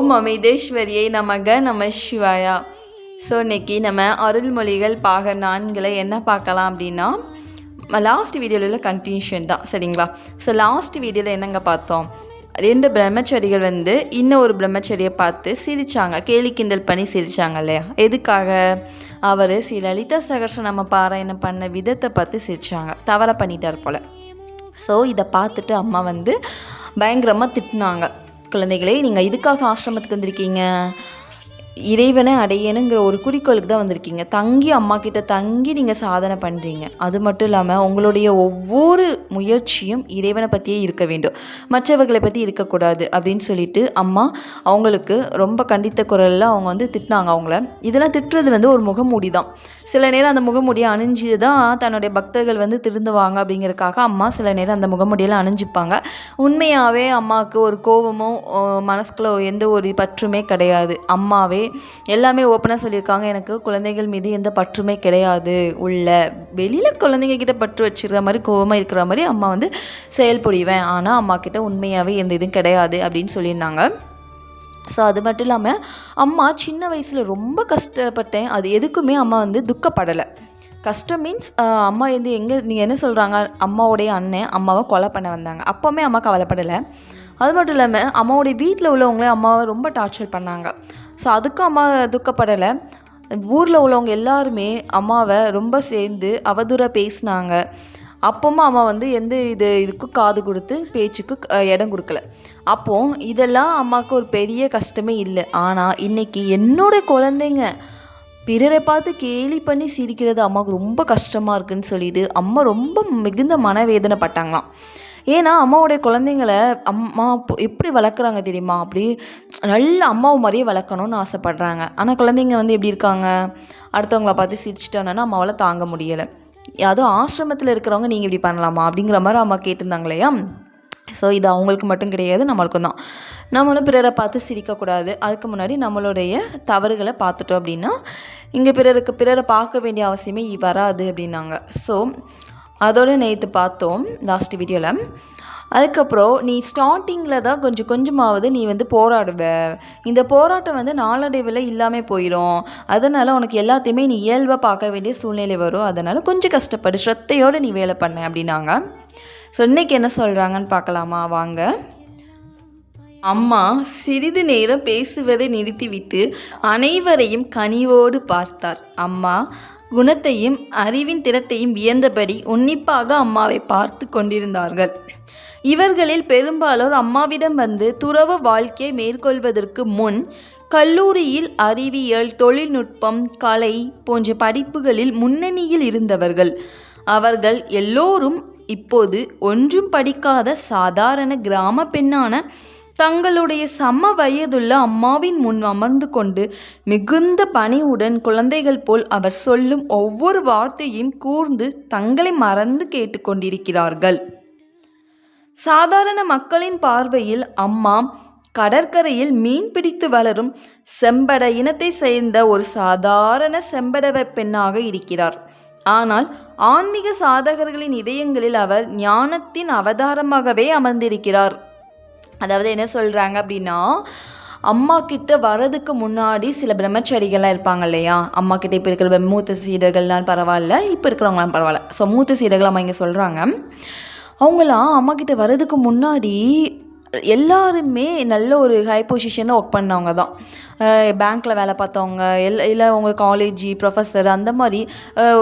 ஓம் அமிர்தேஸ்வரியை நமக நம சிவாயா. ஸோ இன்றைக்கி நம்ம அருள்மொழிகள் பாகர் 4 என்ன பார்க்கலாம் அப்படின்னா, லாஸ்ட் வீடியோவில் கண்டினியூஷன் தான், சரிங்களா? ஸோ லாஸ்ட் வீடியோவில் என்னங்க பார்த்தோம், 2 பிரம்மச்சாரிகள் இன்னும் ஒரு பிரம்மச்சாரியை பார்த்து சிரித்தாங்க, கேலி கிண்டல் பண்ணி சிரித்தாங்க இல்லையா? எதுக்காக? அவர் ஸ்ரீ லலிதா சகஸ்ரநாம பாராயணம் பண்ண விதத்தை பார்த்து சிரித்தாங்க, தவறாக பண்ணிட்டார் போல். ஸோ இதை பார்த்துட்டு அம்மா பயங்கரமாக திட்டினாங்க. குழந்தைகளே, நீங்கள் இதுக்காக ஆசிரமத்துக்கு வந்திருக்கீங்க, இறைவனை அடையணுங்கிற ஒரு குறிக்கோளுக்கு தான் வந்திருக்கீங்க. தங்கி அம்மா கிட்ட தங்கி நீங்கள் சாதனை பண்ணுறீங்க. அது மட்டும் இல்லாமல் உங்களுடைய ஒவ்வொரு முயற்சியும் இறைவனை பற்றியே இருக்க வேண்டும், மற்றவர்களை பற்றி இருக்கக்கூடாது அப்படின்னு சொல்லிட்டு அம்மா அவங்களுக்கு ரொம்ப கண்டித்த குரலில் அவங்க திட்டினாங்க அவங்கள. இதெல்லாம் திட்டுறது ஒரு முகமூடி தான். சில நேரம் அந்த முகமூடியை அணிஞ்சு தான் தன்னுடைய பக்தர்கள் திருந்துவாங்க அப்படிங்கிறதுக்காக அம்மா சில நேரம் அந்த முகமூடியெல்லாம் அணிஞ்சிப்பாங்க. உண்மையாகவே அம்மாவுக்கு ஒரு கோபமோ மனசுக்குள்ள எந்த ஒரு பற்றுமே கிடையாது. அம்மாவே எல்லாமே ஓப்பனாக சொல்லியிருக்காங்க, எனக்கு குழந்தைகள் மீது எந்த பற்றுமே கிடையாது. வெளியில் குழந்தைங்க கிட்ட பற்று வச்சுருக்கிற மாதிரி கோபமாக இருக்கிற மாதிரி அம்மா செயல்படுவேன், ஆனால் அம்மா கிட்ட உண்மையாகவே எந்த இதுவும் கிடையாது அப்படின்னு சொல்லியிருந்தாங்க. ஸோ அது மட்டும் இல்லாமல் அம்மா சின்ன வயசில் ரொம்ப கஷ்டப்பட்டேன், அது எதுக்குமே அம்மா துக்கப்படலை. கஷ்டம் மீன்ஸ் அம்மா நீங்கள் என்ன சொல்கிறாங்க, அம்மாவுடைய அண்ணன் அம்மாவை கொலை பண்ண வந்தாங்க, அப்போவுமே அம்மா கவலைப்படலை. அது மட்டும் இல்லாமல் அம்மாவுடைய வீட்டில் உள்ளவங்களே அம்மாவை ரொம்ப டார்ச்சர் பண்ணாங்க. ஸோ அதுக்கும் அம்மா துக்கப்படலை. ஊரில் உள்ளவங்க எல்லாருமே அம்மாவை ரொம்ப சேர்ந்து அவதூறாக பேசினாங்க. அப்போவும் அம்மா எந்த இதுக்கும் காது கொடுத்து பேச்சுக்கு இடம் கொடுக்கல. அப்போது இதெல்லாம் அம்மாவுக்கு ஒரு பெரிய கஷ்டமே இல்லை. ஆனால் இன்றைக்கி என்னோடய குழந்தைங்க பிறரை பார்த்து கேலி பண்ணி சிரிக்கிறது அம்மாவுக்கு ரொம்ப கஷ்டமாக இருக்குதுன்னு சொல்லிட்டு அம்மா ரொம்ப மிகுந்த மனவேதனைப்பட்டாங்களாம். ஏன்னா அம்மாவுடைய குழந்தைங்களை அம்மா எப்படி வளர்க்குறாங்க தெரியுமா, அப்படி நல்ல அம்மாவை மாதிரியே வளர்க்கணும்னு ஆசைப்பட்றாங்க. ஆனால் குழந்தைங்க எப்படி இருக்காங்க, அடுத்தவங்கள பார்த்து சிரிச்சிட்டாங்கன்னா அம்மாவால் தாங்க முடியலை. அதுவும் ஆசிரமத்தில் இருக்கிறவங்க நீங்கள் இப்படி பண்ணலாமா அப்படிங்கிற மாதிரி அம்மா கேட்டிருந்தாங்க இல்லையா? ஸோ இது அவங்களுக்கு மட்டும் கிடையாது, நம்மளுக்கும் தான். நம்மளும் பிறரை பார்த்து சிரிக்கக்கூடாது. அதுக்கு முன்னாடி நம்மளுடைய தவறுகளை பார்த்துட்டோம் அப்படின்னா இங்கே பிறரை பார்க்க வேண்டிய அவசியமே வராது அப்படின்னாங்க. ஸோ அதோடு நேற்று பார்த்தோம் லாஸ்ட் வீடியோவில். அதுக்கப்புறம் நீ ஸ்டார்டிங்கில் தான் கொஞ்சம் கொஞ்சமாவது நீ போராடுவ, இந்த போராட்டம் நாளடைவில் இல்லாமல் போயிடும். அதனால் உனக்கு எல்லாத்தையுமே நீ இயல்பாக பார்க்க வேண்டிய சூழ்நிலை வரும். அதனால் கொஞ்சம் கஷ்டப்படு, ஸ்ரத்தையோடு நீ வேலை பண்ண அப்படின்னாங்க. ஸோ இன்றைக்கி என்ன சொல்கிறாங்கன்னு பார்க்கலாமா வாங்க. அம்மா சிறிது நேரம் பேசுவதை நிறுத்திவிட்டு அனைவரையும் கனிவோடு பார்த்தார். அம்மா குணத்தையும் அறிவின் திறத்தையும் வியந்தபடி உன்னிப்பாக அம்மாவை பார்த்து கொண்டிருந்தார்கள். இவர்களில் பெரும்பாலோர் அம்மாவிடம் துறவ வாழ்க்கையை மேற்கொள்வதற்கு முன் கல்லூரியில் அறிவியல், தொழில்நுட்பம், கலை போன்ற படிப்புகளில் முன்னணியில் இருந்தவர்கள். அவர்கள் எல்லோரும் இப்போது ஒன்றும் படிக்காத சாதாரண கிராம பெண்ணான தங்களுடைய சம வயதுள்ள அம்மாவின் முன் அமர்ந்து கொண்டு மிகுந்த பணிவுடன் குழந்தைகள் போல் அவர் சொல்லும் ஒவ்வொரு வார்த்தையும் கூர்ந்து தங்களை மறந்து கேட்டுக்கொண்டிருக்கிறார்கள். சாதாரண மக்களின் பார்வையில் அம்மா கடற்கரையில் மீன் பிடித்து வளரும் செம்பட இனத்தை சேர்ந்த ஒரு சாதாரண செம்படவ பெண்ணாக இருக்கிறார். ஆனால் ஆன்மீக சாதகர்களின் இதயங்களில் அவர் ஞானத்தின் அவதாரமாகவே அமர்ந்திருக்கிறார். அதாவது என்ன சொல்கிறாங்க அப்படின்னா, அம்மா கிட்ட வரதுக்கு முன்னாடி சில பிரம்மச்சாரிகள்லாம் இருப்பாங்க இல்லையா, அம்மா கிட்ட இப்போ இருக்கிற மூத்த சீடர்கள்லாம் பரவாயில்ல, இப்போ இருக்கிறவங்களாம் பரவாயில்ல. ஸோ மூத்த சீடர்கள் அம்மா இங்கே சொல்கிறாங்க, அவங்களாம் அம்மா கிட்ட வர்றதுக்கு முன்னாடி எல்லாருமே நல்ல ஒரு ஹை பொசிஷனில் ஒர்க் பண்ணவங்க தான். பேங்க்கில் வேலை பார்த்தவங்க, இல்லை அவங்க காலேஜ் ப்ரொஃபஸர், அந்த மாதிரி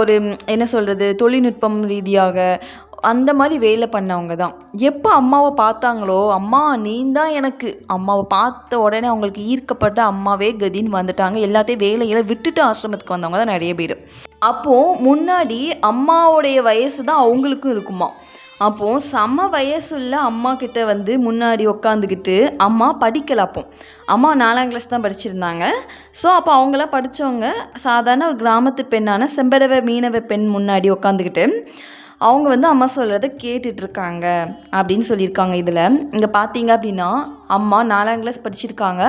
ஒரு என்ன சொல்கிறது, தொழில்நுட்பம் ரீதியாக அந்த மாதிரி வேலை பண்ணவங்க தான். எப்போ அம்மாவை பார்த்தாங்களோ, அம்மா நீ தான் எனக்கு, அம்மாவை பார்த்த உடனே அவங்களுக்கு ஈர்க்கப்பட்ட அம்மாவே கதின்னு வந்துட்டாங்க. எல்லாத்தையும் வேலைகளை விட்டுட்டு ஆசிரமத்துக்கு வந்தவங்க தான் நிறைய பேர். அப்போது முன்னாடி அம்மாவுடைய வயசு தான் அவங்களுக்கும் இருக்குமா. அப்போது சம வயசுள்ள அம்மா கிட்ட முன்னாடி உட்காந்துக்கிட்டு அம்மா படிக்கலை. அப்போ அம்மா 4ஆம் கிளாஸ் தான் படிச்சிருந்தாங்க. ஸோ அப்போ அவங்களாம் படித்தவங்க சாதாரண ஒரு கிராமத்து பெண்ணான செம்படவ மீனவ பெண் முன்னாடி உட்காந்துக்கிட்டு அவங்க அம்மா சொல்கிறத கேட்டுட்ருக்காங்க அப்படின்னு சொல்லியிருக்காங்க. இதில் இங்கே பார்த்தீங்க அப்படின்னா அம்மா 4ஆம் கிளாஸ் படிச்சிருக்காங்க.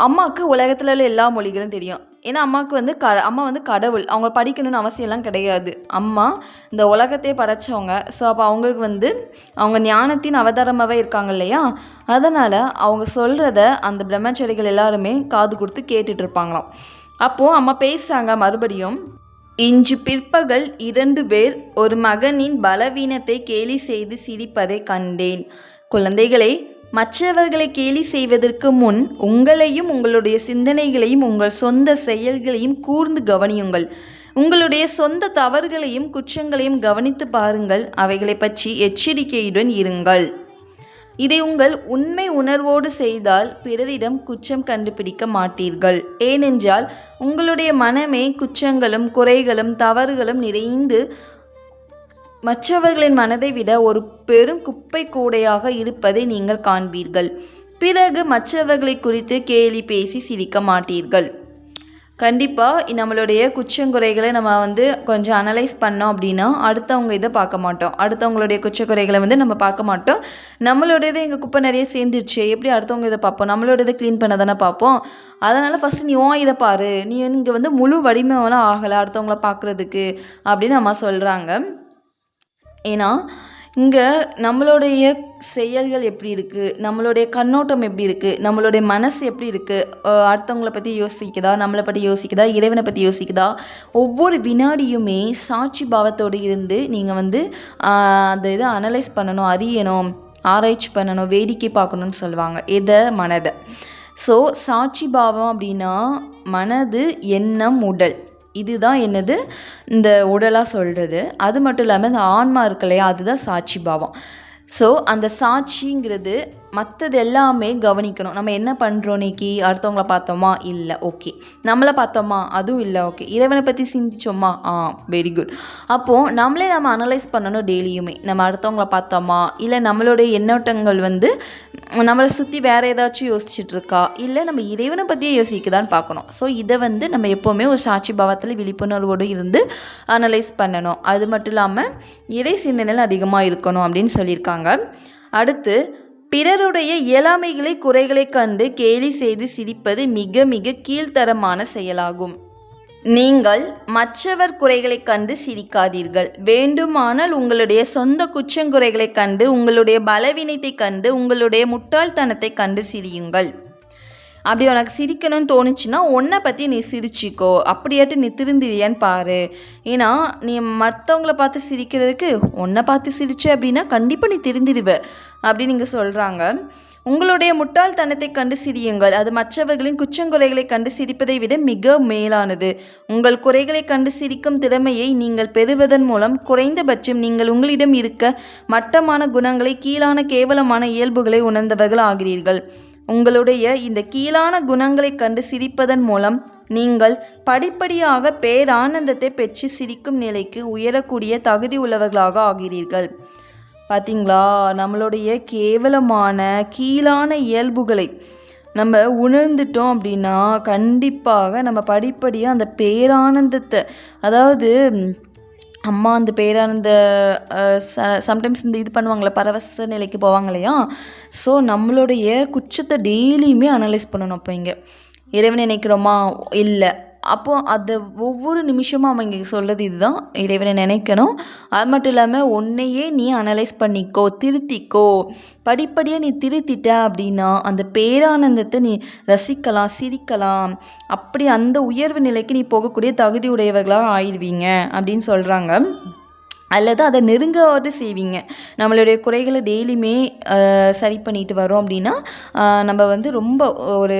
அம்மாவுக்கு உலகத்தில் உள்ள எல்லா மொழிகளும் தெரியும். ஏன்னா அம்மாவுக்கு வந்து அம்மா வந்து கடவுள், அவங்க படிக்கணும்னு அவசியம்லாம் கிடையாது. அம்மா இந்த உலகத்தையே படைச்சவங்க. ஸோ அப்போ அவங்களுக்கு வந்து அவங்க ஞானத்தின் அவதாரமாகவே இருக்காங்க இல்லையா? அதனால் அவங்க சொல்கிறத அந்த பிரம்மச்சாரிகள் எல்லாருமே காது கொடுத்து கேட்டுட்டு இருப்பாங்களாம். அப்போது அம்மா பேசுகிறாங்க மறுபடியும். இன்று பிற்பகல் 2 பேர் ஒரு மகனின் பலவீனத்தை கேலி செய்து சிரிப்பதை கண்டேன். குழந்தைகளே, மற்றவர்களை கேலி செய்வதற்கு முன் உங்களையும் உங்களுடைய சிந்தனைகளையும் உங்கள் சொந்த செயல்களையும் கூர்ந்து கவனியுங்கள். உங்களுடைய சொந்த தவறுகளையும் குற்றங்களையும் கவனித்து பாருங்கள். அவைகளை பற்றி எச்சரிக்கையுடன் இருங்கள். இதை உங்கள் உண்மை உணர்வோடு செய்தால் பிறரிடம் குற்றம் கண்டுபிடிக்க மாட்டீர்கள். ஏனென்றால் உங்களுடைய மனமே குற்றங்களும் குறைகளும் தவறுகளும் நிறைந்து மற்றவர்களின் மனதை விட ஒரு பெரும் குப்பை கூடையாக இருப்பதை நீங்கள் காண்பீர்கள். பிறகு மற்றவர்களை குறித்து கேலி பேசி சிரிக்க மாட்டீர்கள். கண்டிப்பாக நம்மளுடைய குற்றங்குறைகளை நம்ம வந்து கொஞ்சம் அனலைஸ் பண்ணோம் அப்படின்னா அடுத்தவங்க இதை பார்க்க மாட்டோம். அடுத்தவங்களுடைய குற்றக்குறைகளை வந்து நம்ம பார்க்க மாட்டோம். நம்மளோடயதை எங்கள் குப்பை நிறைய சேர்ந்துருச்சு, எப்படி அடுத்தவங்க இதை பார்ப்போம்? நம்மளோடயதை க்ளீன் பண்ண தானே பார்ப்போம். அதனால் ஃபஸ்ட்டு நீ இதை பாரு, நீ இங்கே வந்து முழு வடிவமெல்லாம் ஆகலை அடுத்தவங்கள பார்க்குறதுக்கு அப்படின்னு அம்மா சொல்கிறாங்க. ஏன்னா இங்கே நம்மளுடைய செயல்கள் எப்படி இருக்குது, நம்மளுடைய கண்ணோட்டம் எப்படி இருக்குது, நம்மளுடைய மனசு எப்படி இருக்குது, அடுத்தவங்கள பற்றி யோசிக்குதா, நம்மளை பற்றி யோசிக்குதா, இறைவனை பற்றி யோசிக்குதா, ஒவ்வொரு வினாடியுமே சாட்சி பாவத்தோடு இருந்து நீங்கள் வந்து அந்த இதை அனலைஸ் பண்ணணும், அறியணும், ஆராய்ச்சி பண்ணணும், வேடிக்கை பார்க்கணுன்னு சொல்லுவாங்க. எதை? மனதை. ஸோ சாட்சி பாவம் அப்படின்னா மனது, எண்ணம், உடல், இதுதான் என்னது இந்த உடலாக சொல்கிறது. அது மட்டும் இல்லாமல் இந்த ஆன்மா இருக்கு இல்லையா, அதுதான் சாட்சி பாவம். ஸோ அந்த சாட்சிங்கிறது மற்றது எல்லாமே கவனிக்கணும். நம்ம என்ன பண்ணுறோம், இன்னைக்கு அடுத்தவங்கள பார்த்தோமா, இல்லை, ஓகே. நம்மளை பார்த்தோமா, அதுவும் இல்லை, ஓகே. இறைவனை பற்றி சிந்திச்சோமா, வெரி குட். அப்போது நம்மளே நம்ம அனலைஸ் பண்ணணும் டெய்லியுமே. நம்ம அடுத்தவங்கள பார்த்தோமா, இல்லை நம்மளுடைய எண்ணோட்டங்கள் வந்து நம்மளை சுற்றி வேறு ஏதாச்சும் யோசிச்சுட்ருக்கா, இல்லை நம்ம இறைவனை பற்றியே யோசிக்குதான்னு பார்க்கணும். ஸோ இதை வந்து நம்ம எப்போவுமே ஒரு சாட்சி பாவத்தில் விழிப்புணர்வோடு இருந்து அனலைஸ் பண்ணணும். அது மட்டும் இல்லாமல் இறை சிந்தனைகள் அதிகமாக இருக்கணும் அப்படின்னு சொல்லியிருக்காங்க. அடுத்து, பிறருடைய இயலாமைகளை குறைகளை கண்டு கேலி செய்து சிரிப்பது மிக மிக கீழ்த்தரமான செயலாகும். நீங்கள் மற்றவர் குறைகளை கண்டு சிரிக்காதீர்கள். வேண்டுமானால் உங்களுடைய சொந்த குற்றங்குறைகளை கண்டு, உங்களுடைய பலவீனத்தை கண்டு, உங்களுடைய முட்டாள்தனத்தை கண்டு சிரியுங்கள். அப்படி உனக்கு சிரிக்கணும்னு தோணுச்சுன்னா உன்னை பற்றி நீ சிரிச்சிக்கோ, அப்படியாட்டு நீ திருந்திரியான்னு பாரு. ஏன்னா நீ மற்றவங்கள பார்த்து சிரிக்கிறதுக்கு உன்னை பார்த்து சிரிச்ச அப்படின்னா கண்டிப்பாக நீ திருந்திடுவ அப்படின்னு நீங்கள் சொல்கிறாங்க. உங்களுடைய முட்டாள்தனத்தை கண்டு சிரியுங்கள். அது மற்றவர்களின் குற்றங்குறைகளை கண்டு சிரிப்பதை விட மிக மேலானது. உங்கள் குறைகளை கண்டு சிரிக்கும் திறமையை நீங்கள் பெறுவதன் மூலம் குறைந்தபட்சம் நீங்கள் உங்களிடம் இருக்க மட்டமான குணங்களை, கீழான கேவலமான இயல்புகளை உணர்ந்தவர்கள் ஆகிறீர்கள். உங்களுடைய இந்த கீழான குணங்களை கண்டு சிரிப்பதன் மூலம் நீங்கள் படிப்படியாக பேரானந்தத்தை பெற்று சிரிக்கும் நிலைக்கு உயரக்கூடிய தகுதி உள்ளவர்களாக ஆகிறீர்கள். பார்த்தீங்களா, நம்மளுடைய கேவலமான கீழான இயல்புகளை நம்ம உணர்ந்துட்டோம் அப்படின்னா கண்டிப்பாக நம்ம படிப்படியாக அந்த பேரானந்தத்தை, அதாவது அம்மா அந்த பேரானந்த சம்டைம்ஸ் இந்த இது பண்ணுவாங்களே, பரவச நிலைக்கு போவாங்க இல்லையா. ஸோ நம்மளுடைய குற்றத்தை டெய்லியுமே அனலைஸ் பண்ணணும். அப்போ இங்கே இறைவனை நினைக்கிறோமா, இல்லை, அப்போது அதை ஒவ்வொரு நிமிஷமும் அவங்க இங்கே சொல்கிறது இதுதான், இறைவனை நினைக்கணும். அது மட்டும் இல்லாமல் உன்னையே நீ அனலைஸ் பண்ணிக்கோ, திருத்திக்கோ. படிப்படியாக நீ திருத்திட்ட அப்படின்னா அந்த பேரானந்தத்தை நீ ரசிக்கலாம், சிரிக்கலாம். அப்படி அந்த உயர்வு நிலைக்கு நீ போகக்கூடிய தகுதி உடையவர்களாக ஆயிடுவீங்க அப்படின்னு சொல்கிறாங்க. அல்லது அதை நெருங்காவது செய்வீங்க. நம்மளுடைய குறைகளை டெய்லியுமே சரி பண்ணிட்டு வரோம் அப்படின்னா நம்ம வந்து ரொம்ப ஒரு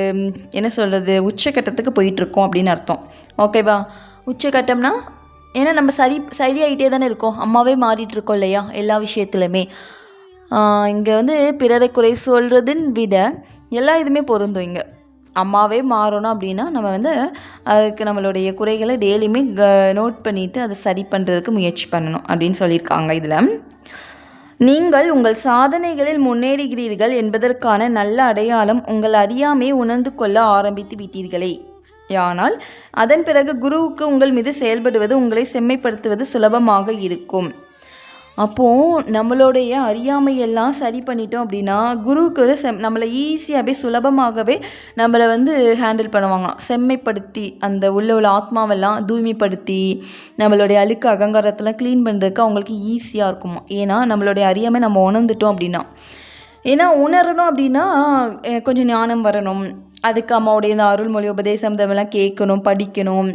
என்ன சொல்கிறது, உச்சக்கட்டத்துக்கு போயிட்டுருக்கோம் அப்படின்னு அர்த்தம். ஓகேவா? உச்சக்கட்டம்னா ஏன்னா நம்ம சரியாகிட்டே தானே இருக்கோம், அம்மாவே மாறிட்டுருக்கோம் இல்லையா எல்லா விஷயத்துலையுமே. இங்கே வந்து பிறரை குறை சொல்கிறதுன்னு விட எல்லா இதுவுமே பொருந்தும். இங்கே அம்மாவே மாறணும் அப்படின்னா நம்ம வந்து அதுக்கு நம்மளுடைய குறைகளை டெய்லியுமே நோட் பண்ணிவிட்டு அதை சரி பண்ணுறதுக்கு முயற்சி பண்ணணும் அப்படின்னு சொல்லியிருக்காங்க. இதில் நீங்கள் உங்கள் சாதனைகளில் முன்னேறுகிறீர்கள் என்பதற்கான நல்ல அடையாளம் உங்கள் அறியாமே உணர்ந்து கொள்ள ஆரம்பித்து விட்டீர்களே. ஆனால் அதன் பிறகு குருவுக்கு உங்கள் மீது செயல்படுவது உங்களை செம்மைப்படுத்துவது சுலபமாக இருக்கும். அப்போது நம்மளுடைய அறியாமையெல்லாம் சரி பண்ணிட்டோம் அப்படின்னா குருவுக்கு வந்து நம்மளை ஈஸியாகவே சுலபமாகவே நம்மளை வந்து ஹேண்டில் பண்ணுவாங்களாம். செம்மைப்படுத்தி அந்த உள்ள ஆத்மாவெல்லாம் தூய்மைப்படுத்தி நம்மளுடைய அழுக்கு அகங்காரத்தெல்லாம் க்ளீன் பண்ணுறதுக்கு அவங்களுக்கு ஈஸியாக இருக்குமா. ஏன்னா நம்மளுடைய அறியாமை நம்ம உணர்ந்துட்டோம் அப்படின்னா. ஏன்னா உணரணும் அப்படின்னா கொஞ்சம் ஞானம் வரணும். அதுக்கு அம்மாவுடைய இந்த அருள்மொழி உபதேசம் இதெல்லாம் கேட்கணும், படிக்கணும்,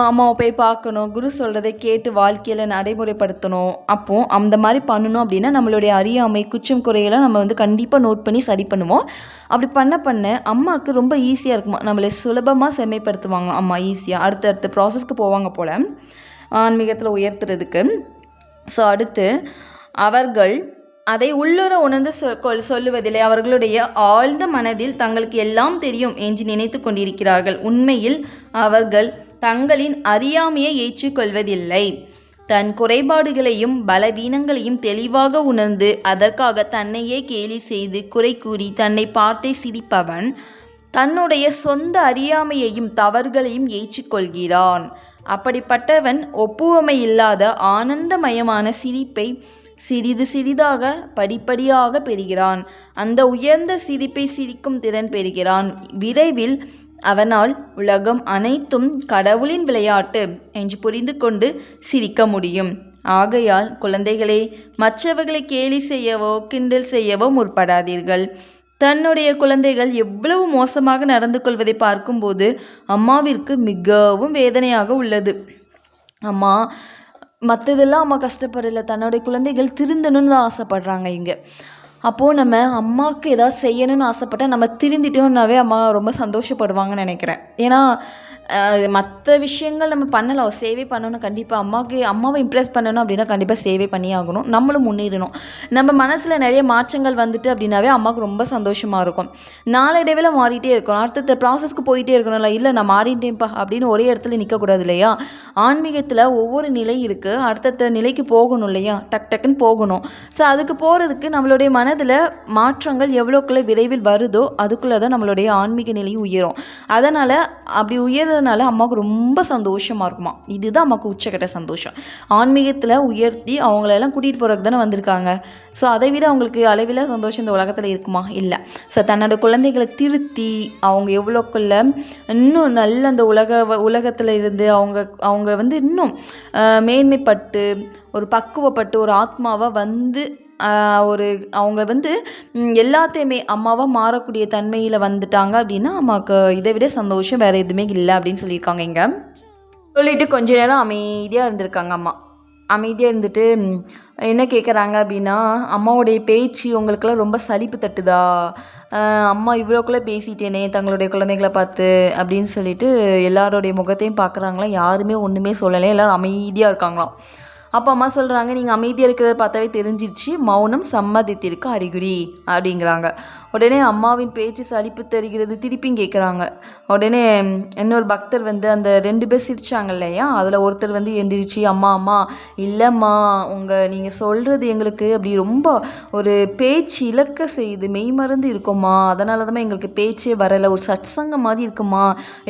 அம்மாவை போய் பார்க்கணும், குரு சொல்கிறதை கேட்டு வாழ்க்கையில் நடைமுறைப்படுத்தணும். அப்போது அந்த மாதிரி பண்ணணும் அப்படின்னா நம்மளுடைய அறியாமை குற்றம் குறையெல்லாம் நம்ம வந்து கண்டிப்பாக நோட் பண்ணி சரி பண்ணுவோம். அப்படி பண்ண அம்மாவுக்கு ரொம்ப ஈஸியாக இருக்குமா, நம்மளை சுலபமாக செம்மைப்படுத்துவாங்க அம்மா. ஈஸியாக அடுத்தடுத்த ப்ராசஸ்க்கு போவாங்க போல் ஆன்மீகத்தில் உயர்த்துறதுக்கு. ஸோ அடுத்து அவர்கள் அதை உள்ளுர உணர்ந்து சொல்லுவதில்லை. அவர்களுடைய ஆழ்ந்த மனதில் தங்களுக்கு எல்லாம் தெரியும் என்று நினைத்து கொண்டிருக்கிறார்கள். உண்மையில் அவர்கள் தங்களின் அறியாமையை ஏற்றுக்கொள்வதில்லை. தன் குறைபாடுகளையும் பலவீனங்களையும் தெளிவாக உணர்ந்து அதற்காக தன்னையே கேலி செய்து குறை கூறி தன்னை பார்த்தே சிரிப்பவன் தன்னுடைய சொந்த அறியாமையையும் தவறுகளையும் ஏற்றுக்கொள்கிறான். அப்படிப்பட்டவன் ஒப்புவமை இல்லாத ஆனந்தமயமான சிரிப்பை சிறிது சிறிதாக படிப்படியாக பெறுகிறான். அந்த உயர்ந்த சிரிப்பை சிரிக்கும் திறன் பெறுகிறான். விரைவில் அவனால் உலகம் அனைத்தும் கடவுளின் விளையாட்டு என்று புரிந்து கொண்டு சிரிக்க முடியும். ஆகையால் குழந்தைகளே, மற்றவர்களை கேலி செய்யவோ கிண்டல் செய்யவோ முற்படாதீர்கள். தன்னுடைய குழந்தைகள் எவ்வளவு மோசமாக நடந்து கொள்வதை பார்க்கும்போது அம்மாவிற்கு மிகவும் வேதனையாக உள்ளது. அம்மா மற்றதெல்லாம் அம்மா கஷ்டப்படலை, தன்னுடைய குழந்தைகள் திருந்தணும்னு தான் ஆசைப்படுறாங்க இங்கே. அப்போது நம்ம அம்மாவுக்கு ஏதாவது செய்யணும்னு ஆசைப்பட்டால் நம்ம திருந்திட்டோம்னாவே அம்மா ரொம்ப சந்தோஷப்படுவாங்கன்னு நினைக்கிறேன். ஏன்னா மற்ற விஷயங்கள் நம்ம பண்ணலாம், சேவை பண்ணணும். கண்டிப்பாக அம்மாவை இம்ப்ரெஸ் பண்ணணும் அப்படின்னா கண்டிப்பாக சேவை பண்ணி ஆகணும். நம்மளும் முன்னேறணும். நம்ம மனசில் நிறைய மாற்றங்கள் வந்துட்டு அப்படின்னாவே அம்மாவுக்கு ரொம்ப சந்தோஷமாக இருக்கும். நாளடைவில் மாறிட்டே இருக்கணும், அடுத்த ப்ராசஸ்க்கு போயிட்டே இருக்கணும்ல. இல்லை நான் மாறிட்டேன்ப்பா அப்படின்னு ஒரே இடத்துல நிற்கக்கூடாது இல்லையா. ஆன்மீகத்தில் ஒவ்வொரு நிலை இருக்குது, அடுத்தடுத்த நிலைக்கு போகணும் இல்லையா, டக்குன்னு போகணும். ஸோ அதுக்கு போகிறதுக்கு நம்மளுடைய மனதில் மாற்றங்கள் எவ்வளோக்குள்ளே விரைவில் வருதோ அதுக்குள்ளே தான் நம்மளுடைய ஆன்மீக நிலையும் உயரும். அதனால் அப்படி உயர்றதுனால அம்மாவுக்கு ரொம்ப சந்தோஷமாக இருக்குமா. இதுதான் அம்மாவுக்கு உச்சக்கட்ட சந்தோஷம். ஆன்மீகத்தில் உயர்த்தி அவங்களெல்லாம் கூட்டிகிட்டு போகிறதுக்கு தானே வந்திருக்காங்க. ஸோ அதை விட அவங்களுக்கு அளவில் சந்தோஷம் இந்த உலகத்தில் இருக்குமா? இல்லை. ஸோ தன்னோட குழந்தைகளை திருத்தி அவங்க எவ்வளோக்குள்ள இன்னும் நல்ல அந்த உலகத்தில் இருந்து அவங்க வந்து இன்னும் மேன்மைப்பட்டு ஒரு பக்குவப்பட்டு ஒரு ஆத்மாவாக வந்து அவங்க வந்து எல்லாத்தையுமே அம்மாவாக மாறக்கூடிய தன்மையில் வந்துட்டாங்க அப்படின்னா அம்மாவுக்கு இதை விட சந்தோஷம் வேறு எதுவுமே இல்லை அப்படின்னு சொல்லியிருக்காங்க. இங்கே சொல்லிவிட்டு கொஞ்ச நேரம் அமைதியாக இருந்திருக்காங்க. அம்மா அமைதியாக இருந்துட்டு என்ன கேட்குறாங்க அப்படின்னா, அம்மாவுடைய பேச்சு உங்களுக்கெல்லாம் ரொம்ப சலிப்பு தட்டுதா, அம்மா இவ்வளோக்குள்ளே பேசிட்டேனே தங்களுடைய குழந்தைகளை பார்த்து அப்படின்னு சொல்லிட்டு எல்லாரோடைய முகத்தையும் பார்க்குறாங்களாம். யாருமே ஒன்றுமே சொல்லலை, எல்லோரும் அமைதியாக இருக்காங்களாம். அப்போ அம்மா சொல்கிறாங்க, நீங்கள் அமைதியாக இருக்கிறத பார்த்தாவே தெரிஞ்சிருச்சு, மௌனம் சம்மதித்திருக்கு அறிகுறி அப்படிங்கிறாங்க. உடனே அம்மாவின் பேச்சு சலிப்பு தருகிறது. திருப்பியும் கேட்குறாங்க. உடனே இன்னொரு பக்தர் வந்து அந்த 2 பேர் சிரிச்சாங்க இல்லையா, அதில் ஒருத்தர் வந்து எந்திரிச்சு, அம்மா இல்லைம்மா நீங்கள் சொல்கிறது எங்களுக்கு அப்படி ரொம்ப ஒரு பேச்சு இலக்க செய்யுது, மெய்மறந்து இருக்குமா, அதனால தான் எங்களுக்கு பேச்சே வரலை, ஒரு சத்சங்கம் மாதிரி இருக்குமா,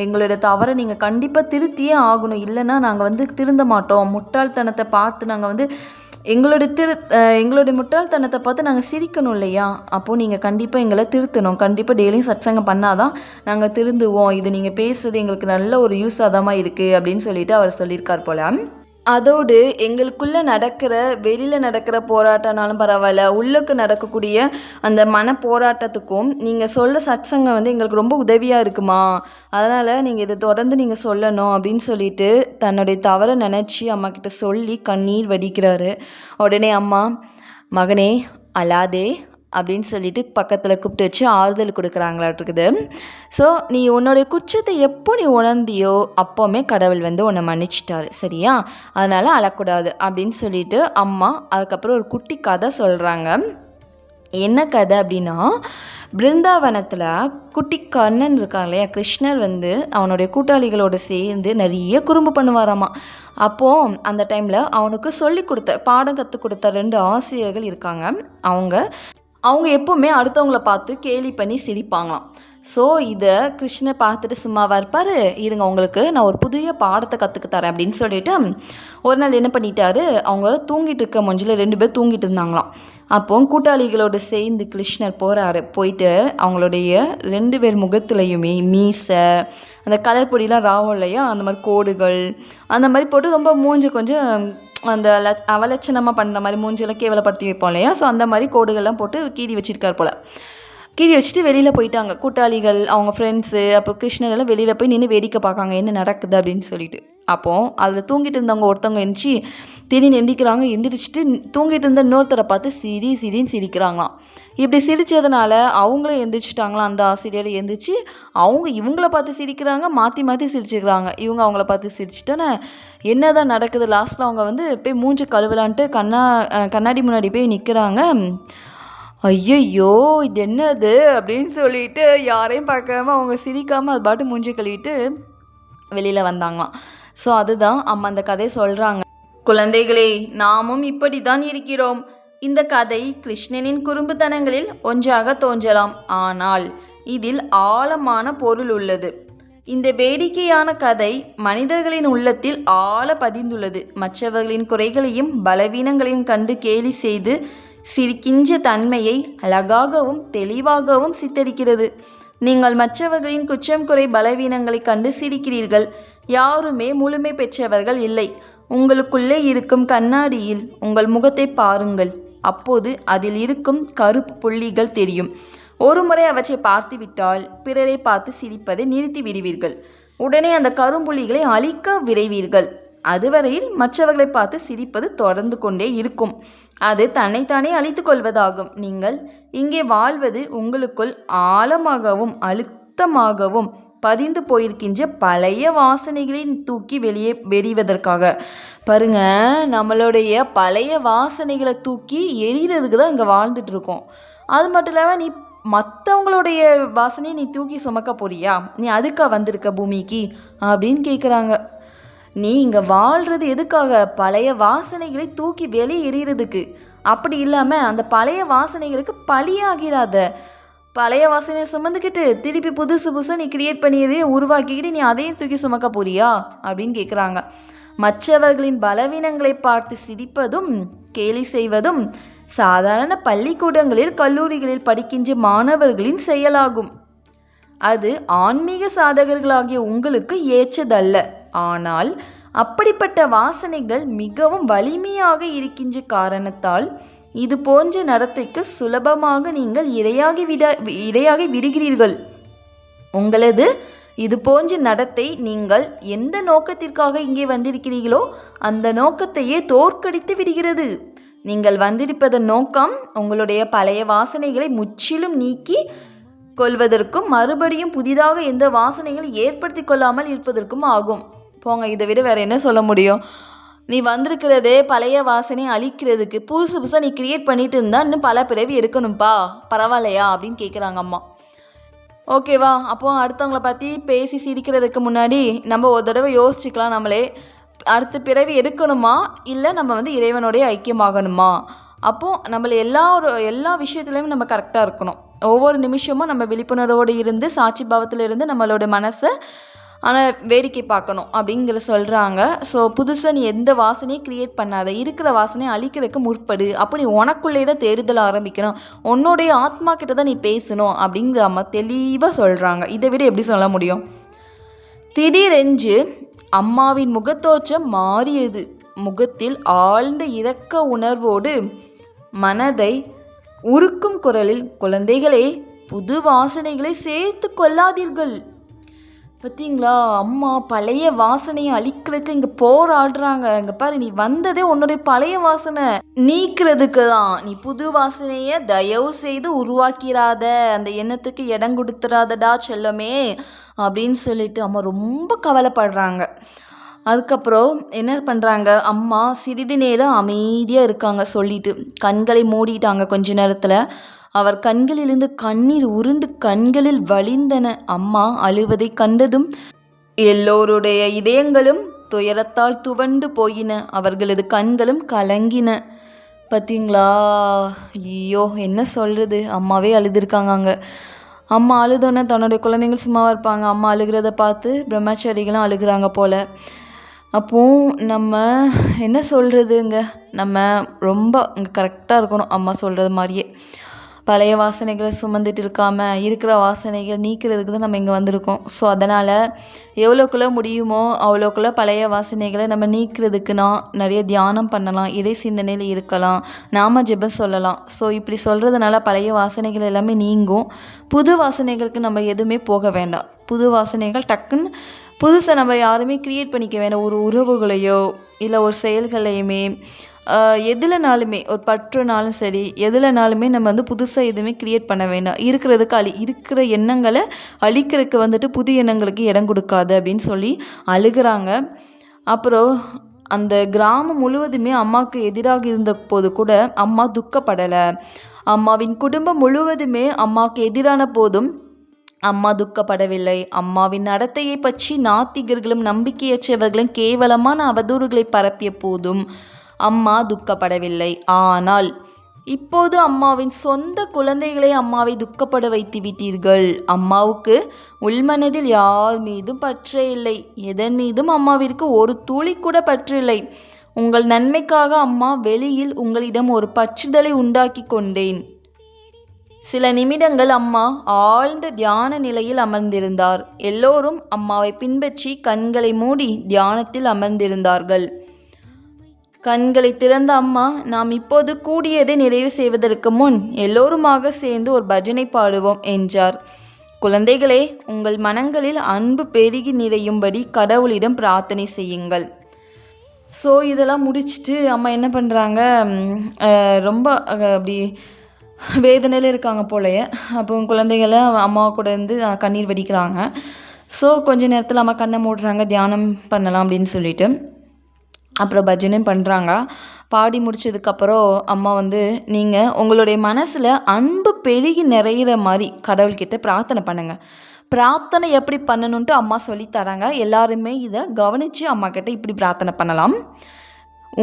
எங்களோட தவறை நீங்கள் கண்டிப்பாக திருத்தியே ஆகணும், இல்லைன்னா நாங்கள் வந்து திருந்த மாட்டோம், முட்டாள்தனத்தை பார்த்து நாங்கள் வந்து எங்களுடைய முட்டாள்தனத்தை பார்த்து நாங்கள் சிரிக்கணும் இல்லையா. அப்போது நீங்கள் கண்டிப்பாக எங்களை திருத்தணும், கண்டிப்பாக டெய்லியும் சத்சங்கம் பண்ணாதான் நாங்கள் திருந்துவோம், இது நீங்கள் பேசுகிறது எங்களுக்கு நல்ல ஒரு யூஸ் ஆதாமா இருக்குது அப்படின்னு சொல்லிட்டு அவர் சொல்லியிருக்கார் போல. அதோடு எங்களுக்குள்ளே வெளியில் நடக்கிற போராட்டம்னாலும் பரவாயில்ல, உள்ளுக்கு நடக்கக்கூடிய அந்த மன போராட்டத்துக்கும் நீங்கள் சொல்கிற சத்சங்கம் வந்து எங்களுக்கு ரொம்ப உதவியாக இருக்குமா, அதனால் நீங்கள் இதை தொடர்ந்து நீங்கள் சொல்லணும் அப்படின்னு சொல்லிட்டு தன்னுடைய தவறை நினச்சி அம்மா கிட்ட சொல்லி கண்ணீர் வடிக்கிறாரு. உடனே அம்மா, மகனே அழாதே அப்படின்னு சொல்லிட்டு பக்கத்தில் கூப்பிட்டு வச்சு ஆறுதல் கொடுக்குறாங்களாட்டுருக்குது. ஸோ நீ உன்னோடைய குற்றத்தை எப்போ நீ உணர்ந்தியோ அப்போவுமே கடவுள் வந்து உன்னை மன்னிச்சிட்டாரு, சரியா, அதனால் அழக்கூடாது அப்படின்னு சொல்லிட்டு அம்மா அதுக்கப்புறம் ஒரு குட்டி கதை சொல்கிறாங்க. என்ன கதை அப்படின்னா, பிருந்தாவனத்தில் குட்டி கண்ணன் இருக்காங்க இல்லையா, கிருஷ்ணர் வந்து அவனுடைய கூட்டாளிகளோடு சேர்ந்து நிறைய குறும்பு பண்ணுவாராமா. அப்போது அந்த டைமில் அவனுக்கு பாடம் கற்றுக் கொடுத்த 2 ஆசிரியர்கள் இருக்காங்க. அவங்க எப்போவுமே அடுத்தவங்கள பார்த்து கேலி பண்ணி சிரிப்பாங்களாம். ஸோ இதை கிருஷ்ணர் பார்த்துட்டு சும்மாவாக இருப்பார். இருங்க, உங்களுக்கு நான் ஒரு புதிய பாடத்தை கற்றுக்கு தரேன் அப்படின்னு சொல்லிட்டு ஒரு நாள் என்ன பண்ணிட்டாரு, அவங்க தூங்கிட்டு இருக்க மொஞ்சில் 2 பேர் தூங்கிட்டு இருந்தாங்களாம். அப்போ கூட்டாளிகளோடு சேர்ந்து கிருஷ்ணர் போகிறாரு. போயிட்டு அவங்களுடைய 2 பேர் முகத்துலையுமே மீசை, அந்த கலர் பொடியெலாம் ராவும் இல்லையா, அந்த மாதிரி கோடுகள் அந்த மாதிரி போட்டு ரொம்ப மூஞ்சி கொஞ்சம் அந்த அவலட்சணமாக பண்ணுற மாதிரி மூஞ்சியெல்லாம் கேவலப்படுத்தி வைப்போம் இல்லையா, ஸோ அந்த மாதிரி கோடுகள்லாம் போட்டு கீறி வச்சுருக்கார் போல். கீறி வச்சுட்டு வெளியில் போயிட்டாங்க கூட்டாளிகள், அவங்க ஃப்ரெண்ட்ஸு, அப்புறம் கிருஷ்ணர் எல்லாம் வெளியில் போய் நின்று வேடிக்கை பார்க்காங்க என்ன நடக்குது அப்படின்னு சொல்லிட்டு. அப்போது அதில் தூங்கிட்டு இருந்தவங்க ஒருத்தவங்க எந்திரிச்சு திடீர்னு எந்திரிக்கிறாங்க. எந்திரிச்சிட்டு தூங்கிட்டு இருந்த இன்னொருத்தரை பார்த்து சிரின்னு சிரிக்கிறாங்களாம். இப்படி சிரித்ததுனால அவங்களும் எந்திரிச்சிட்டாங்களாம். அந்த ஆசிரியர் எந்திரிச்சு அவங்க இவங்கள பார்த்து சிரிக்கிறாங்க, மாற்றி மாற்றி சிரிச்சுக்கிறாங்க. இவங்க அவங்கள பார்த்து சிரிச்சிட்டோன்னே என்ன தான் நடக்குது, லாஸ்ட்டில் அவங்க போய் மூஞ்சி கழுவலான்ட்டு கண்ணாடி முன்னாடி போய் நிற்கிறாங்க. ஐயையோ இது என்னது அப்படின்னு சொல்லிட்டு யாரையும் பார்க்காம அவங்க சிரிக்காமல் அது பாட்டு மூஞ்சி கழுவிட்டு வெளியில் வந்தாங்களாம். ஸோ அதுதான் அம்மா அந்த கதையை சொல்கிறாங்க. குழந்தைகளே, நாமும் இப்படி தான் இருக்கிறோம். இந்த கதை கிருஷ்ணனின் குறும்புத்தனங்களில் ஒன்றாக தோன்றலாம், ஆனால் இதில் ஆழமான பொருள் உள்ளது. இந்த வேடிக்கையான கதை மனிதர்களின் உள்ளத்தில் ஆழ பதிந்துள்ளது. மற்றவர்களின் குறைகளையும் பலவீனங்களையும் கண்டு கேலி செய்து சிரிக்கின்ற தன்மையை அழகாகவும் தெளிவாகவும் சித்தரிக்கிறது. நீங்கள் மற்றவர்களின் குற்றம் குறை பலவீனங்களை கண்டு சிரிக்கிறீர்கள். யாருமே முழுமை பெற்றவர்கள் இல்லை. உங்களுக்குள்ளே இருக்கும் கண்ணாடியில் உங்கள் முகத்தை பாருங்கள். அப்போது அதில் இருக்கும் கருப்பு புள்ளிகள் தெரியும். ஒரு முறை அவற்றை பார்த்துவிட்டால் பிறரை பார்த்து சிரிப்பதை நிறுத்தி விடுவீர்கள். உடனே அந்த கரும்புள்ளிகளை அழிக்க விரைவீர்கள். அதுவரையில் மற்றவர்களை பார்த்து சிரிப்பது தொடர்ந்து கொண்டே இருக்கும். அது தன்னைத்தானே அழித்து கொள்வதாகும். நீங்கள் இங்கே வாழ்வது உங்களுக்குள் ஆழமாகவும் அழுத்தமாகவும் பதிந்து போயிருக்கின்ற பழைய வாசனைகளை தூக்கி வெறிவதற்காக. பாருங்க, நம்மளுடைய பழைய வாசனைகளை தூக்கி எரிகிறதுக்கு தான் இங்கே வாழ்ந்துட்டு இருக்கோம். அது மட்டும் இல்லாமல் நீ மற்றவங்களுடைய வாசனையை நீ தூக்கி சுமக்க போறியா? நீ அதுக்கா வந்திருக்க பூமிக்கு அப்படின்னு கேட்குறாங்க. நீ இங்கே வாழ்கிறது எதுக்காக? பழைய வாசனைகளை தூக்கி வெளியே எறிகிறதுக்கு. அப்படி இல்லாமல் அந்த பழைய வாசனைகளுக்கு பழியாகிறாத. பழைய வாசனையை சுமந்துக்கிட்டு திருப்பி புதுசு நீ கிரியேட் பண்ணியதே உருவாக்கிக்கிட்டு நீ அதையும் தூக்கி சுமக்க போறியா அப்படின்னு கேட்குறாங்க. மற்றவர்களின் பலவீனங்களை பார்த்து சிரிப்பதும் கேலி செய்வதும் சாதாரண பள்ளிக்கூடங்களில் கல்லூரிகளில் படிக்கின்ற மாணவர்களின் செயலாகும். அது ஆன்மீக சாதகர்களாகிய உங்களுக்கு ஏற்றதல்ல. ஆனால் அப்படிப்பட்ட வாசனைகள் மிகவும் வலிமையாக இருக்கின்ற காரணத்தால் இது போன்ற நடத்தைக்கு சுலபமாக நீங்கள் இரையாகி விடுகிறீர்கள். உங்களது இது போன்ற நடத்தை நீங்கள் எந்த நோக்கத்திற்காக இங்கே வந்திருக்கிறீர்களோ அந்த நோக்கத்தையே தோற்கடித்து விடுகிறது. நீங்கள் வந்திருப்பதன் நோக்கம் உங்களுடைய பழைய வாசனைகளை முற்றிலும் நீக்கி கொள்வதற்கும் மறுபடியும் புதிதாக எந்த வாசனைகளை ஏற்படுத்தி கொள்ளாமல் இருப்பதற்கும் ஆகும். போங்க, இதை விட வேறு என்ன சொல்ல முடியும்? நீ வந்திருக்கிறதே பழைய வாசனை அழிக்கிறதுக்கு. புதுசாக நீ கிரியேட் பண்ணிட்டு இருந்தா இன்னும் பல பிறவி எடுக்கணும்ப்பா, பரவாயில்லையா அப்படின்னு கேட்குறாங்க அம்மா. ஓகேவா? அப்போது அடுத்தவங்கள பற்றி பேசி சிரிக்கிறதுக்கு முன்னாடி நம்ம ஒரு தடவை யோசிச்சுக்கலாம். நம்மளே அடுத்த பிறவி எடுக்கணுமா, இல்லை நம்ம இறைவனோடைய ஐக்கியமாகணுமா? அப்போது நம்மளை எல்லா விஷயத்துலையும் நம்ம கரெக்டாக இருக்கணும். ஒவ்வொரு நிமிஷமும் நம்ம விழிப்புணர்வோடு இருந்து சாட்சி பாவத்தில் இருந்து நம்மளோட மனசை ஆனால் வேடிக்கை பார்க்கணும் அப்படிங்கிற சொல்கிறாங்க. ஸோ புதுசாக நீ எந்த வாசனையும் க்ரியேட் பண்ணாத, இருக்கிற வாசனையை அழிக்கிறதுக்கு முற்படு. அப்போ நீ உனக்குள்ளே தான் தேடுதல் ஆரம்பிக்கணும், உன்னுடைய ஆத்மா கிட்ட தான் நீ பேசணும் அப்படிங்கிற அம்மா தெளிவாக சொல்கிறாங்க. இதை விட எப்படி சொல்ல முடியும்? திடீரென்று அம்மாவின் முகத்தோற்றம் மாறியது. முகத்தில் ஆழ்ந்த இரக்க உணர்வோடு மனதை உருக்கும் குரலில், குழந்தைகளே, புது வாசனைகளை சேர்த்து கொள்ளாதீர்கள். பார்த்தீங்களா, அம்மா பழைய வாசனையை அழிக்கிறதுக்கு இங்கே போராடுறாங்க. இங்கே பாரு, நீ வந்ததே உன்னுடைய பழைய வாசனை நீக்கிறதுக்கு தான். நீ புது வாசனையை தயவு செய்து உருவாக்கிறாத, அந்த எண்ணத்துக்கு இடம் கொடுத்துறாதடா செல்லமே அப்படின்னு சொல்லிட்டு அம்மா ரொம்ப கவலைப்படுறாங்க. அதுக்கப்புறம் என்ன பண்ணுறாங்க, அம்மா சிறிது நேரம் அமைதியாக இருக்காங்க. சொல்லிட்டு கண்களை மூடிட்டாங்க. கொஞ்ச நேரத்தில் அவர் கண்களிலிருந்து கண்ணீர் உருண்டு கண்களில் வழிந்தன. அம்மா அழுவதை கண்டதும் எல்லோருடைய இதயங்களும் துயரத்தால் துவண்டு போயின. அவர்களது கண்களும் கலங்கின. பார்த்தீங்களா? ஐயோ, என்ன சொல்கிறது, அம்மாவே அழுதுருக்காங்க அங்கே. அம்மா அழுதோன்னே தன்னுடைய குழந்தைகள் சும்மாவாக இருப்பாங்க. அம்மா அழுகிறத பார்த்து பிரம்மச்சாரிகளும் அழுகிறாங்க போல். அப்போது நம்ம என்ன சொல்கிறதுங்க, நம்ம ரொம்ப இங்கே கரெக்டாக இருக்கணும் அம்மா சொல்கிறது மாதிரியே. பழைய வாசனைகளை சுமந்துட்டு இருக்காமல் இருக்கிற வாசனைகள் நீக்கிறதுக்கு தான் நம்ம இங்கே வந்திருக்கோம். ஸோ அதனால் எவ்வளோக்குள்ளே முடியுமோ அவ்வளோக்குள்ளே பழைய வாசனைகளை நம்ம நீக்கிறதுக்கு நிறைய தியானம் பண்ணலாம், இறை சிந்தனையில் இருக்கலாம், நாம ஜெபம் சொல்லலாம். ஸோ இப்படி சொல்கிறதுனால பழைய வாசனைகள் எல்லாமே நீங்கும். புது வாசனைகளுக்கு நம்ம எதுவுமே போக வேண்டாம். புது வாசனைகள் டக்குன்னு புதுசாக நம்ம யாருமே க்ரியேட் பண்ணிக்க வேண்டாம். ஒரு உறவுகளையோ இல்லை ஒரு செயல்களையுமே எதுலனாலுமே ஒரு பற்றுனாலும் சரி எதுலனாலுமே நம்ம புதுசாக எதுவுமே க்ரியேட் பண்ண வேண்டாம். இருக்கிறதுக்கு இருக்கிற எண்ணங்களை அழிக்கிறதுக்கு புது எண்ணங்களுக்கு இடம் கொடுக்காது அப்படின்னு சொல்லி அழுகிறாங்க. அப்புறம் அந்த கிராமம் முழுவதுமே அம்மாவுக்கு எதிராக இருந்த போது கூட அம்மா துக்கப்படலை. அம்மாவின் குடும்பம் முழுவதுமே அம்மாவுக்கு எதிரான போதும் அம்மா துக்கப்படவில்லை. அம்மாவின் நடத்தையை பற்றி நாத்திகர்களும் நம்பிக்கையற்றவர்களும் கேவலமான அவதூறுகளை பரப்பிய போதும் அம்மா துக்கப்படவில்லை. ஆனால் இப்போது அம்மாவின் சொந்த குழந்தைகளை அம்மாவை துக்கப்பட வைத்து விட்டீர்கள். அம்மாவுக்கு உள்மனதில் யார் மீதும் பற்றே இல்லை. எதன் மீதும் அம்மாவிற்கு ஒரு துளி கூட பற்று இல்லை. உங்கள் நன்மைக்காக அம்மா வெளியில் உங்களிடம் ஒரு பற்றுதலை உண்டாக்கி கொண்டேன். சில நிமிடங்கள் அம்மா ஆழ்ந்த தியான நிலையில் அமர்ந்திருந்தார். எல்லோரும் அம்மாவை பின்பற்றி கண்களை மூடி தியானத்தில் அமர்ந்திருந்தார்கள். கண்களை திறந்த அம்மா, நாம் இப்போது கூடியதை நிறைவு செய்வதற்கு முன் எல்லோருமாக சேர்ந்து ஒரு பஜனை பாடுவோம் என்றார். குழந்தைகளே, உங்கள் மனங்களில் அன்பு பெருகி நிறையும்படி கடவுளிடம் பிரார்த்தனை செய்யுங்கள். ஸோ இதெல்லாம் முடிச்சுட்டு அம்மா என்ன பண்ணுறாங்க, ரொம்ப அப்படி வேதனையில் இருக்காங்க போலையே. அப்போ குழந்தைகளை அம்மா கூட இருந்து கண்ணீர் வடிக்கிறாங்க. ஸோ கொஞ்ச நேரத்தில் அம்மா கண்ணை மூடுறாங்க, தியானம் பண்ணலாம் அப்படின்னு சொல்லிட்டு. அப்புறம் பஜனையும் பண்ணுறாங்க. பாடி முடிச்சதுக்கப்புறம் அம்மா நீங்கள் உங்களுடைய மனசில் அன்பு பெருகி நிறையிற மாதிரி கடவுள்கிட்ட பிரார்த்தனை பண்ணுங்கள். பிரார்த்தனை எப்படி பண்ணணுன்ட்டு அம்மா சொல்லித்தராங்க. எல்லாருமே இதை கவனித்து அம்மா கிட்ட இப்படி பிரார்த்தனை பண்ணலாம்.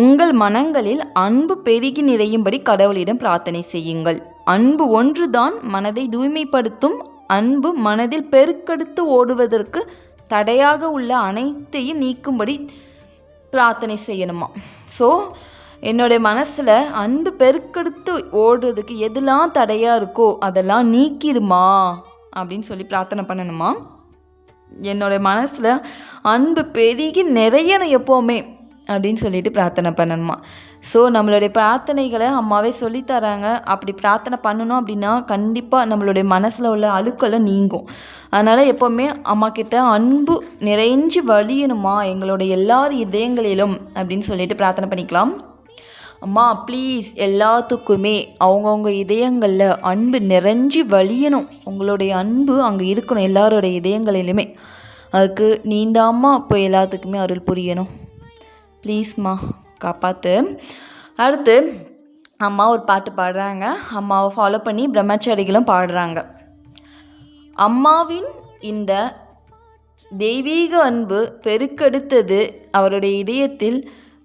உங்கள் மனங்களில் அன்பு பெருகி நிறையும்படி கடவுளிடம் பிரார்த்தனை செய்யுங்கள். அன்பு ஒன்றுதான் மனதை தூய்மைப்படுத்தும். அன்பு மனதில் பெருக்கெடுத்து ஓடுவதற்கு தடையாக உள்ள அனைத்தையும் நீக்கும்படி பிரார்த்தனை செய்யணுமா. ஸோ என்னுடைய மனசில் அன்பு பெருக்கெடுத்து ஓடுறதுக்கு எதெல்லாம் தடையாக இருக்கோ அதெல்லாம் நீக்கிடுமா அப்படின்னு சொல்லி பிரார்த்தனை பண்ணணுமா. என்னோடய மனசில் அன்பு பெருகி நிறையணும் எப்போவுமே அப்படின்னு சொல்லிட்டு பிரார்த்தனை பண்ணணுமா. ஸோ நம்மளுடைய பிரார்த்தனைகளை அம்மாவே சொல்லித்தராங்க. அப்படி பிரார்த்தனை பண்ணணும் அப்படின்னா கண்டிப்பாக நம்மளுடைய மனசில் உள்ள அழுக்கெல்லாம் நீங்கும். அதனால் எப்போவுமே அம்மா கிட்ட அன்பு நிறைஞ்சு வழியணுமா எங்களுடைய எல்லார் இதயங்களிலும் அப்படின்னு சொல்லிட்டு பிரார்த்தனை பண்ணிக்கலாம். அம்மா ப்ளீஸ் எல்லாத்துக்குமே அவங்கவுங்க இதயங்களில் அன்பு நிறைஞ்சு வழியணும். உங்களுடைய அன்பு அங்கே இருக்கணும் எல்லாருடைய இதயங்களிலுமே. அதுக்கு நீந்தாம்மா இப்போ எல்லாத்துக்குமே அருள் புரியணும். ப்ளீஸ்மா காப்பாற்று. அடுத்து அம்மா ஒரு பாட்டு பாடுறாங்க. அம்மாவை ஃபாலோ பண்ணி பிரம்மச்சாரிகளும் பாடுறாங்க. அம்மாவின் இந்த தெய்வீக அன்பு பெருக்கெடுத்தது அவருடைய இதயத்தில்,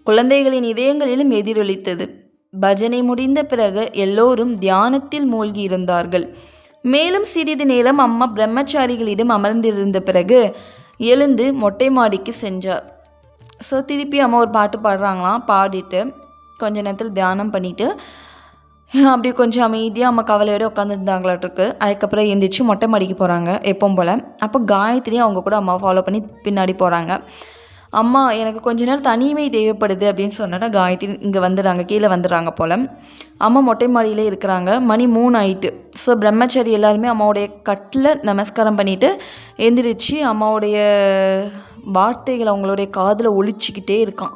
குழந்தைகளின் இதயங்களிலும் எதிரொலித்தது. பஜனை முடிந்த பிறகு எல்லோரும் தியானத்தில் மூழ்கி இருந்தார்கள். மேலும் சிறிது நேரம் அம்மா பிரம்மச்சாரிகளிடம் அமர்ந்திருந்த பிறகு எழுந்து மொட்டை மாடிக்கு சென்றார். ஸோ திருப்பி அம்மா ஒரு பாட்டு பாடுறாங்களாம். பாடிட்டு கொஞ்ச நேரத்தில் தியானம் பண்ணிவிட்டு அப்படி கொஞ்சம் அமைதியாக அம்மா கவலையோடு உட்காந்துருந்தாங்களாட்டிருக்கு. அதுக்கப்புறம் எழுந்திரிச்சு மொட்டை மாடிக்கு போகிறாங்க எப்பவும் போல். அப்போ காயத்ரியும் அவங்க கூட அம்மாவை ஃபாலோ பண்ணி பின்னாடி போகிறாங்க. அம்மா எனக்கு கொஞ்ச நேரம் தனிமை தேவைப்படுது அப்படின்னு சொன்னோன்னா காயத்ரி இங்கே வந்துடுறாங்க, கீழே வந்துடுறாங்க போல். அம்மா மொட்டை மாடியிலே இருக்கிறாங்க. மணி 3 ஆயிட்டு. ஸோ பிரம்மச்சாரி எல்லாருமே அம்மாவுடைய கட்டில் நமஸ்காரம் பண்ணிவிட்டு எந்திரிச்சு அம்மாவுடைய வார்த்தைகள் அவங்களுடைய காதில் ஒலிச்சிக்கிட்டே இருக்கான்.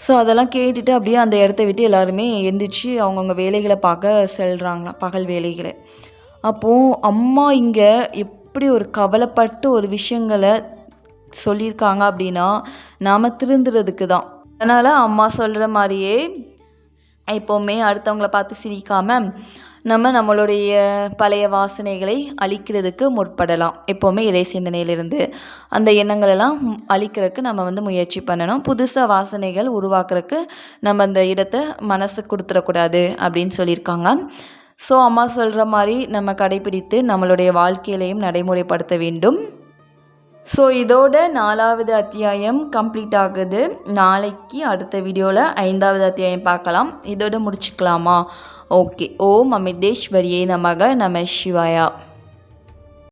ஸோ அதெல்லாம் கேட்டுட்டு அப்படியே அந்த இடத்த விட்டு எல்லாருமே எந்திரிச்சு அவங்கவுங்க வேலைகளை பார்க்க செல்கிறாங்களாம், பகல் வேலைகளை. அப்போது அம்மா இங்கே எப்படி ஒரு கவலைப்பட்டு ஒரு விஷயங்களை சொல்லியிருக்காங்க அப்படின்னா நாம் திருந்துறதுக்கு தான். அதனால் அம்மா சொல்கிற மாதிரியே எப்போவுமே அடுத்தவங்கள பார்த்து சிரிக்காமல் நம்மளுடைய பழைய வாசனைகளை அழிக்கிறதுக்கு முற்படலாம். எப்போவுமே இறை சிந்தனையிலிருந்து அந்த எண்ணங்களெல்லாம் அழிக்கிறதுக்கு நம்ம முயற்சி பண்ணணும். புதுசாக வாசனைகள் உருவாக்குறதுக்கு நம்ம அந்த இடத்த மனசு கொடுத்துடக்கூடாது அப்படின்னு சொல்லியிருக்காங்க. ஸோ அம்மா சொல்கிற மாதிரி நம்ம கடைப்பிடித்து நம்மளுடைய வாழ்க்கையிலையும் நடைமுறைப்படுத்த வேண்டும். ஸோ இதோட 4வது அத்தியாயம் கம்ப்ளீட் ஆகுது. நாளைக்கு அடுத்த வீடியோவில் 5வது அத்தியாயம் பார்க்கலாம். இதோட முடிச்சுக்கலாமா? ஓகே. ஓம் அமிர்தேஸ்வரியே நமக. நம சிவாயா.